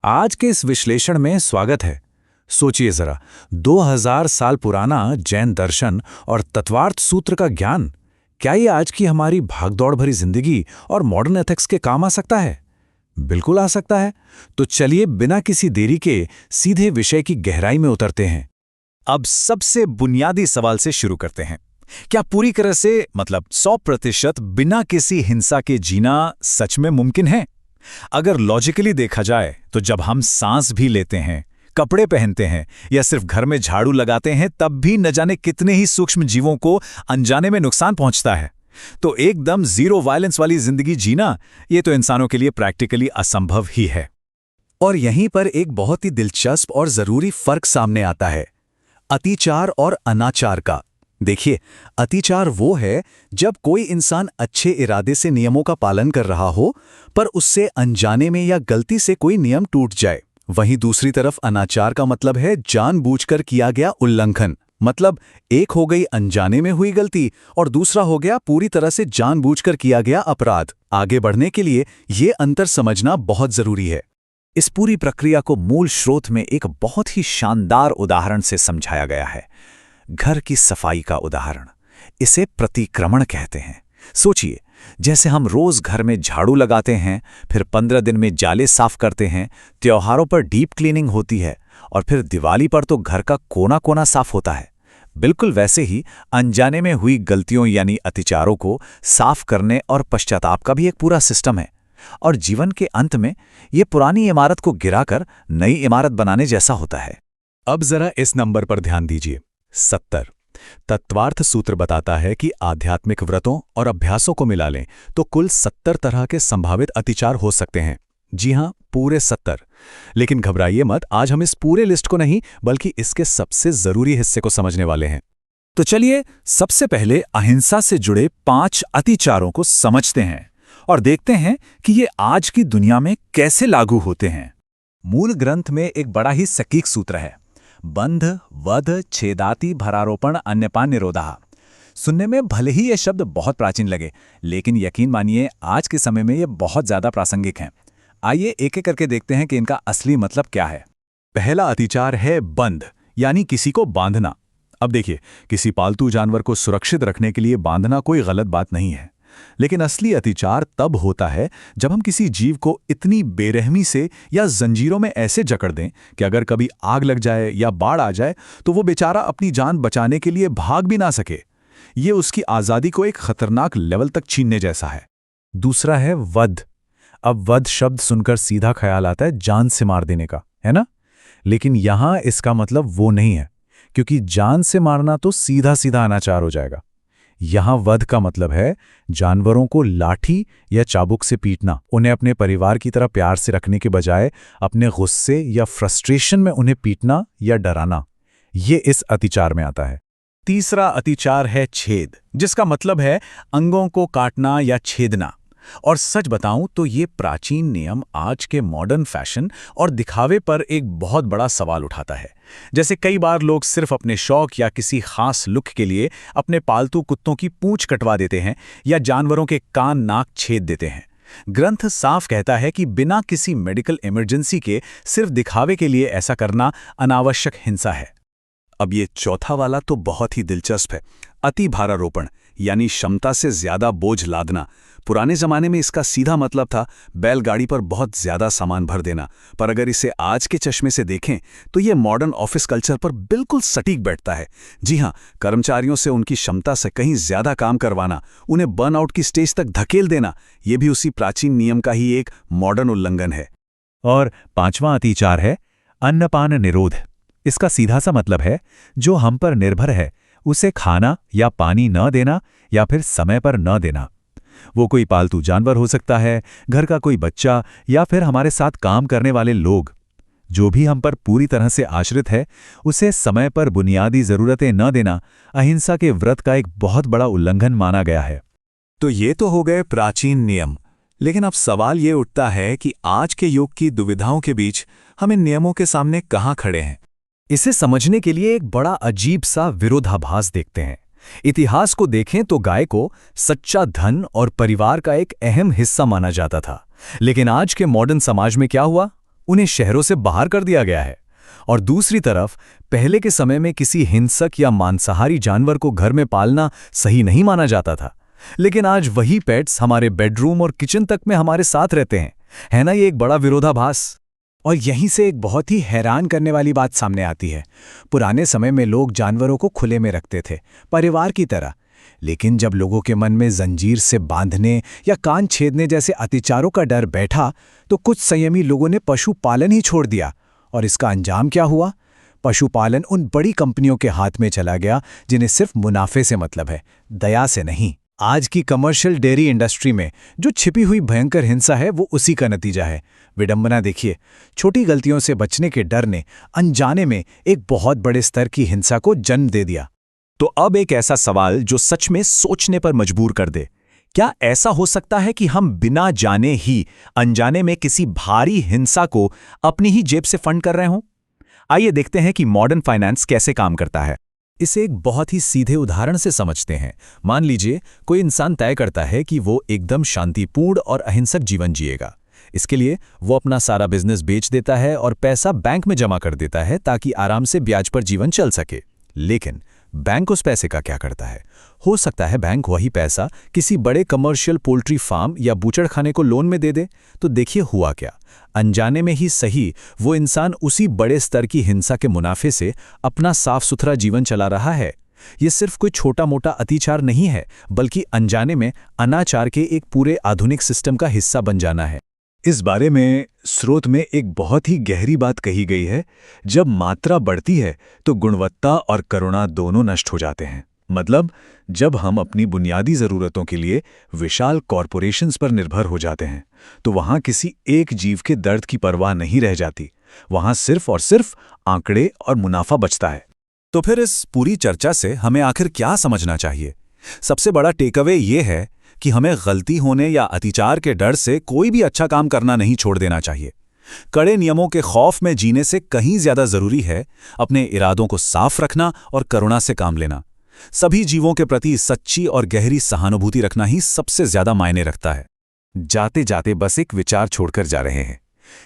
आज के इस विश्लेषण में स्वागत है। सोचिए जरा, 2000 साल पुराना जैन दर्शन और तत्वार्थ सूत्र का ज्ञान, क्या ये आज की हमारी भागदौड़ भरी जिंदगी और मॉडर्न एथिक्स के काम आ सकता है? बिल्कुल आ सकता है। तो चलिए बिना किसी देरी के सीधे विषय की गहराई में उतरते हैं। अब सबसे बुनियादी सवाल से शुरू करते हैं। क्या पूरी तरह से 100% बिना किसी हिंसा के जीना सच में मुमकिन है? अगर लॉजिकली देखा जाए तो जब हम सांस भी लेते हैं, कपड़े पहनते हैं या सिर्फ घर में झाड़ू लगाते हैं, तब भी न जाने कितने ही सूक्ष्म जीवों को अनजाने में नुकसान पहुंचता है। तो एकदम जीरो वायलेंस वाली जिंदगी जीना, ये तो इंसानों के लिए प्रैक्टिकली असंभव ही है। और यहीं पर एक बहुत ही दिलचस्प और जरूरी फर्क सामने आता है, अतिचार और अनाचार का। देखिए, अतिचार वो है जब कोई इंसान अच्छे इरादे से नियमों का पालन कर रहा हो, पर उससे अनजाने में या गलती से कोई नियम टूट जाए। वहीं दूसरी तरफ अनाचार का मतलब है जानबूझकर किया गया उल्लंघन। मतलब एक हो गई अनजाने में हुई गलती और दूसरा हो गया पूरी तरह से जानबूझकर किया गया अपराध। आगे बढ़ने के लिए ये अंतर समझना बहुत जरूरी है। इस पूरी प्रक्रिया को मूल स्रोत में एक बहुत ही शानदार उदाहरण से समझाया गया है। घर की सफाई का उदाहरण। इसे प्रतिक्रमण कहते हैं। सोचिए, जैसे हम रोज घर में झाड़ू लगाते हैं, फिर 15 दिन में जाले साफ करते हैं, त्योहारों पर डीप क्लीनिंग होती है और फिर दिवाली पर तो घर का कोना कोना साफ होता है। बिल्कुल वैसे ही अनजाने में हुई गलतियों यानी अतिचारों को साफ करने और पश्चाताप का भी एक पूरा सिस्टम है। और जीवन के अंत में ये पुरानी इमारत को गिराकर नई इमारत बनाने जैसा होता है। अब जरा इस नंबर पर ध्यान दीजिए, 70। तत्वार्थ सूत्र बताता है कि आध्यात्मिक व्रतों और अभ्यासों को मिला लें तो कुल 70 तरह के संभावित अतिचार हो सकते हैं। जी हां, पूरे 70। लेकिन घबराइए मत, आज हम इस पूरे लिस्ट को नहीं बल्कि इसके सबसे जरूरी हिस्से को समझने वाले हैं। तो चलिए सबसे पहले अहिंसा से जुड़े 5 अतिचारों को समझते हैं और देखते हैं कि ये आज की दुनिया में कैसे लागू होते हैं। मूल ग्रंथ में एक बड़ा ही सटीक सूत्र है, बंध वध छेदाति भरारोपण अन्यपान निरोधा। सुनने में भले ही ये शब्द बहुत प्राचीन लगे, लेकिन यकीन मानिए आज के समय में ये बहुत ज्यादा प्रासंगिक हैं। आइए एक एक करके देखते हैं कि इनका असली मतलब क्या है। पहला अतिचार है बंध, यानी किसी को बांधना। अब देखिए, किसी पालतू जानवर को सुरक्षित रखने के लिए बांधना कोई गलत बात नहीं है, लेकिन असली अतिचार तब होता है जब हम किसी जीव को इतनी बेरहमी से या जंजीरों में ऐसे जकड़ दें कि अगर कभी आग लग जाए या बाढ़ आ जाए तो वो बेचारा अपनी जान बचाने के लिए भाग भी ना सके। ये उसकी आज़ादी को एक खतरनाक लेवल तक छीनने जैसा है। दूसरा है वध। अब वध शब्द सुनकर सीधा ख्याल आता है जान से मार देने का, है ना? लेकिन यहां इसका मतलब वो नहीं है, क्योंकि जान से मारना तो सीधा सीधा अनाचार हो जाएगा। यहां वध का मतलब है जानवरों को लाठी या चाबुक से पीटना, उन्हें अपने परिवार की तरह प्यार से रखने के बजाय अपने गुस्से या फ्रस्ट्रेशन में उन्हें पीटना या डराना। ये इस अतिचार में आता है। तीसरा अतिचार है छेद, जिसका मतलब है अंगों को काटना या छेदना। और सच बताऊं तो ये प्राचीन नियम आज के मॉडर्न फैशन और दिखावे पर एक बहुत बड़ा सवाल उठाता है। जैसे कई बार लोग सिर्फ अपने शौक या किसी खास लुक के लिए अपने पालतू कुत्तों की पूंछ कटवा देते हैं या जानवरों के कान नाक छेद देते हैं। ग्रंथ साफ कहता है कि बिना किसी मेडिकल इमरजेंसी के सिर्फ दिखावे के लिए ऐसा करना अनावश्यक हिंसा है। अब ये चौथा वाला तो बहुत ही दिलचस्प है, अति भारारोपण यानी क्षमता से ज्यादा बोझ लादना। पुराने जमाने में इसका सीधा मतलब था बैलगाड़ी पर बहुत ज्यादा सामान भर देना, पर अगर इसे आज के चश्मे से देखें तो ये मॉडर्न ऑफिस कल्चर पर बिल्कुल सटीक बैठता है। जी हां, कर्मचारियों से उनकी क्षमता से कहीं ज्यादा काम करवाना, उन्हें बर्नआउट की स्टेज तक धकेल देना, ये भी उसी प्राचीन नियम का ही एक मॉडर्न उल्लंघन है। और 5वां अतिचार है अन्नपान निरोध। इसका सीधा सा मतलब है जो हम पर निर्भर है उसे खाना या पानी न देना या फिर समय पर न देना। वो कोई पालतू जानवर हो सकता है, घर का कोई बच्चा या फिर हमारे साथ काम करने वाले लोग। जो भी हम पर पूरी तरह से आश्रित है उसे समय पर बुनियादी जरूरतें न देना अहिंसा के व्रत का एक बहुत बड़ा उल्लंघन माना गया है। तो ये तो हो गए प्राचीन नियम, लेकिन अब सवाल ये उठता है कि आज के युग की दुविधाओं के बीच हम इन नियमों के सामने कहाँ खड़े हैं। इसे समझने के लिए एक बड़ा अजीब सा विरोधाभास देखते हैं। इतिहास को देखें तो गाय को सच्चा धन और परिवार का एक अहम हिस्सा माना जाता था, लेकिन आज के मॉडर्न समाज में क्या हुआ? उन्हें शहरों से बाहर कर दिया गया है। और दूसरी तरफ पहले के समय में किसी हिंसक या मांसाहारी जानवर को घर में पालना सही नहीं माना जाता था, लेकिन आज वही पेट्स हमारे बेडरूम और किचन तक में हमारे साथ रहते हैं। है ना ये एक बड़ा विरोधाभास। और यहीं से एक बहुत ही हैरान करने वाली बात सामने आती है। पुराने समय में लोग जानवरों को खुले में रखते थे, परिवार की तरह। लेकिन जब लोगों के मन में जंजीर से बांधने या कान छेदने जैसे अत्याचारों का डर बैठा, तो कुछ संयमी लोगों ने पशुपालन ही छोड़ दिया। और इसका अंजाम क्या हुआ? पशुपालन उन बड़ी कंपनियों के हाथ में चला गया जिन्हें सिर्फ मुनाफे से मतलब है, दया से नहीं। आज की कमर्शियल डेयरी इंडस्ट्री में जो छिपी हुई भयंकर हिंसा है, वो उसी का नतीजा है। विडंबना देखिए, छोटी गलतियों से बचने के डर ने अनजाने में एक बहुत बड़े स्तर की हिंसा को जन्म दे दिया। तो अब एक ऐसा सवाल जो सच में सोचने पर मजबूर कर दे। क्या ऐसा हो सकता है कि हम बिना जाने ही अनजाने में किसी भारी हिंसा को अपनी ही जेब से फंड कर रहे हों? आइए देखते हैं कि मॉडर्न फाइनेंस कैसे काम करता है। इसे एक बहुत ही सीधे उदाहरण से समझते हैं। मान लीजिए कोई इंसान तय करता है कि वो एकदम शांतिपूर्ण और अहिंसक जीवन जिएगा। इसके लिए वो अपना सारा बिजनेस बेच देता है और पैसा बैंक में जमा कर देता है ताकि आराम से ब्याज पर जीवन चल सके। लेकिन बैंक उस पैसे का क्या करता है? हो सकता है बैंक वही पैसा किसी बड़े कमर्शियल पोल्ट्री फार्म या बूचड़खाने को लोन में दे दे। तो देखिए हुआ क्या, अनजाने में ही सही, वो इंसान उसी बड़े स्तर की हिंसा के मुनाफे से अपना साफ सुथरा जीवन चला रहा है। ये सिर्फ कोई छोटा मोटा अत्याचार नहीं है, बल्कि अनजाने में अनाचार के एक पूरे आधुनिक सिस्टम का हिस्सा बन जाना है। इस बारे में स्रोत में एक बहुत ही गहरी बात कही गई है। जब मात्रा बढ़ती है तो गुणवत्ता और करुणा दोनों नष्ट हो जाते हैं। मतलब जब हम अपनी बुनियादी ज़रूरतों के लिए विशाल कॉरपोरेशंस पर निर्भर हो जाते हैं, तो वहाँ किसी एक जीव के दर्द की परवाह नहीं रह जाती। वहाँ सिर्फ और सिर्फ आंकड़े और मुनाफा बचता है। तो फिर इस पूरी चर्चा से हमें आखिर क्या समझना चाहिए? सबसे बड़ा टेकअवे ये है कि हमें गलती होने या अत्याचार के डर से कोई भी अच्छा काम करना नहीं छोड़ देना चाहिए। कड़े नियमों के खौफ में जीने से कहीं ज्यादा जरूरी है अपने इरादों को साफ रखना और करुणा से काम लेना। सभी जीवों के प्रति सच्ची और गहरी सहानुभूति रखना ही सबसे ज्यादा मायने रखता है। जाते जाते बस एक विचार छोड़कर जा रहे हैं।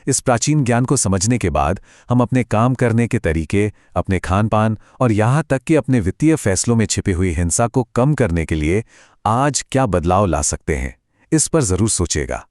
इस प्राचीन ज्ञान को समझने के बाद हम अपने काम करने के तरीके, अपने खान पान और यहाँ तक कि अपने वित्तीय फैसलों में छिपी हुई हिंसा को कम करने के लिए आज क्या बदलाव ला सकते हैं, इस पर जरूर सोचिएगा।